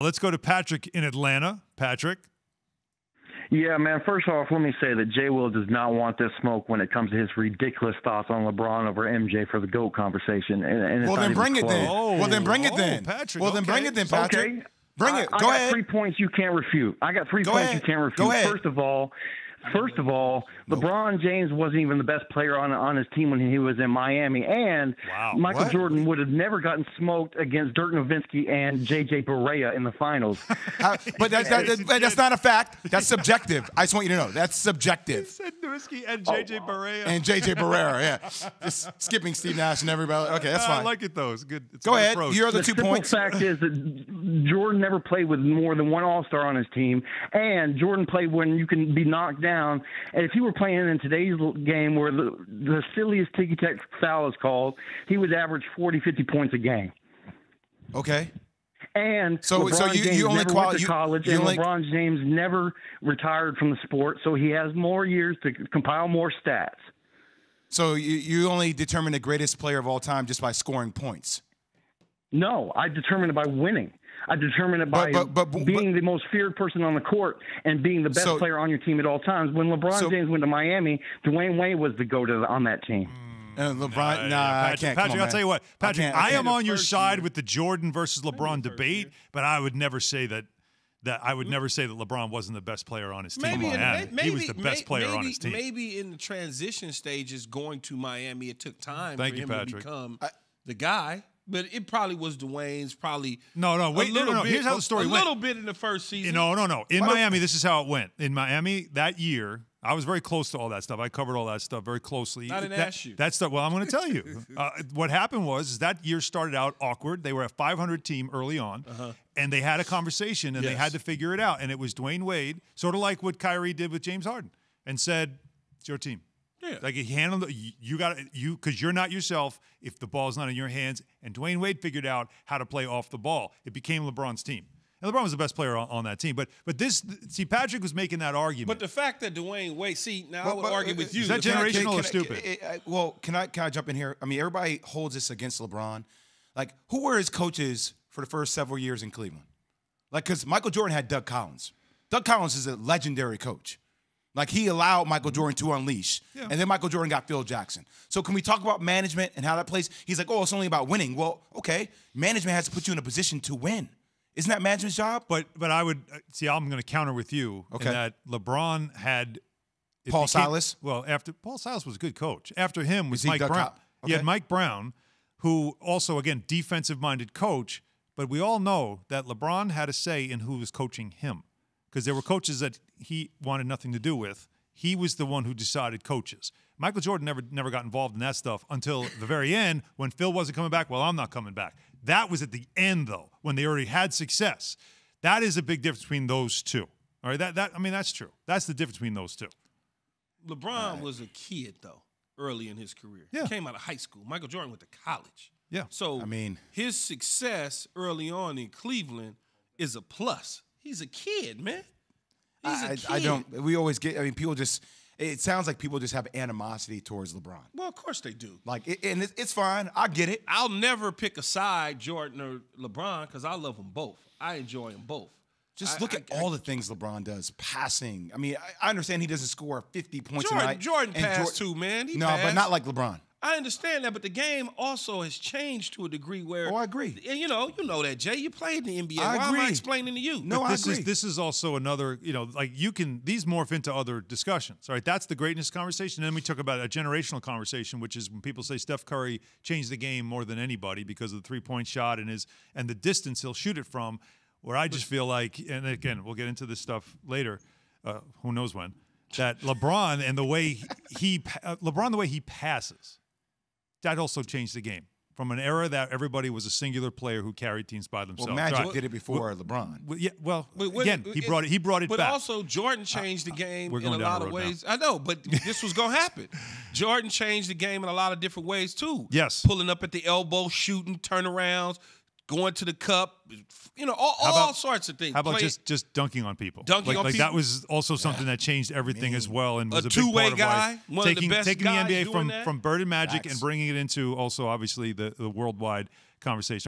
Let's go to Patrick in Atlanta. Patrick. Yeah, man, first off, let me say that JWill does not want this smoke when it comes to his ridiculous thoughts on LeBron over MJ for the GOAT conversation. And well, then bring it then. Well, then bring it then. Patrick. Well, then bring it then, Patrick. Okay. Bring it. I Go got ahead. 3 points you can't refute. I got 3 Go points ahead. you can't refute. Go ahead. First of all, LeBron James wasn't even the best player on his team when he was in Miami, and Michael Jordan would have never gotten smoked against Dirk Nowitzki and J.J. Barea in the finals. But that's not a fact. That's subjective. I just want you to know that's subjective. He said Nowitzki and J.J. Barea. And J.J. Barea, yeah. Just skipping Steve Nash and everybody. Okay, that's fine. I like it, though. It's good. It's Go ahead. Approach. Here are the 2 points. The simple fact is that Jordan never played with more than one All-Star on his team, and Jordan played when you can be knocked down. And if he were playing in today's game where the silliest ticky-tack foul is called, he would average 40, 50 points a game. Okay. And so LeBron you James only never went to college, and LeBron James never retired from the sport, so he has more years to compile more stats. So you only determine the greatest player of all time just by scoring points? No, I determine it by winning. I determine it by being the most feared person on the court and being the best player on your team at all times. When LeBron James went to Miami, Dwyane Wade was the GOAT on that team. LeBron, Patrick, I can't. Patrick, I'll tell you what, Patrick, I am on your side year. with the Jordan versus LeBron debate, but I would never say that LeBron wasn't the best player on his team. He was the best player on his team. Maybe in the transition stages going to Miami, it took time for him to become the guy. But it probably was Dwyane's probably. No. Here's how the story went. A little bit in the first season. No. In Miami, this is how it went. In Miami that year, I was very close to all that stuff. I covered all that stuff very closely. I didn't ask you. That stuff. Well, I'm going to tell you. What happened was that year started out awkward. They were a 500 team early on, and they had a conversation, and they had to figure it out. And it was Dwyane Wade, sort of like what Kyrie did with James Harden, and said, "It's your team." Yeah. Like he handled it, because you're not yourself if the ball's not in your hands. And Dwyane Wade figured out how to play off the ball. It became LeBron's team. And LeBron was the best player on that team. But Patrick was making that argument. But the fact that Dwyane Wade, I would argue with you. Is that generational or stupid? Can I jump in here? I mean, everybody holds this against LeBron. Like, who were his coaches for the first several years in Cleveland? Like, because Michael Jordan had Doug Collins. Doug Collins is a legendary coach. Like, he allowed Michael Jordan to unleash. Yeah. And then Michael Jordan got Phil Jackson. So can we talk about management and how that plays? He's like, it's only about winning. Well, okay, management has to put you in a position to win. Isn't that management's job? But I would see. I'm going to counter with you in that LeBron had Silas. Well, after Paul Silas was a good coach. After him was Mike Brown. He had Mike Brown, who also again defensive-minded coach. But we all know that LeBron had a say in who was coaching him, because there were coaches that he wanted nothing to do with. He was the one who decided coaches. Michael Jordan never got involved in that stuff until the very end when Phil wasn't coming back. Well, I'm not coming back. That was at the end, though, when they already had success. That is a big difference between those two. All right, that's true. That's the difference between those two. LeBron was a kid, though, early in his career. Yeah. He came out of high school. Michael Jordan went to college. Yeah. So, his success early on in Cleveland is a plus. He's a kid, man. He's a kid. We always get, people just, it sounds like people just have animosity towards LeBron. Well, of course they do. And it's fine. I get it. I'll never pick a side, Jordan or LeBron, because I love them both. I enjoy them both. Just look at all the things LeBron does. Passing. I mean, I understand he doesn't score 50 points a night. Jordan passed too, man. He passed. But not like LeBron. I understand that, but the game also has changed to a degree where. Oh, I agree. And you know that, Jay. You played in the NBA. Why am I explaining to you? No, I agree. This is also another, these morph into other discussions. All right, that's the greatness conversation. And then we talk about a generational conversation, which is when people say Steph Curry changed the game more than anybody because of the three-point shot and the distance he'll shoot it from. Where I just feel like, and again, we'll get into this stuff later, who knows when, that LeBron and the way he passes, that also changed the game. From an era that everybody was a singular player who carried teams by themselves. Well, Magic did it before LeBron. He brought it back. But also, Jordan changed the game in a lot of ways. Now. I know, but this was going to happen. Jordan changed the game in a lot of different ways, too. Yes. Pulling up at the elbow, shooting, turnarounds, going to the cup, all sorts of things. How about just dunking on people? Dunking on people. That was also something that changed everything as well, and was a big two-way part of guy, life. one of the best taking guys the NBA from Bird and Magic Facts. and bringing it into also obviously the worldwide conversation.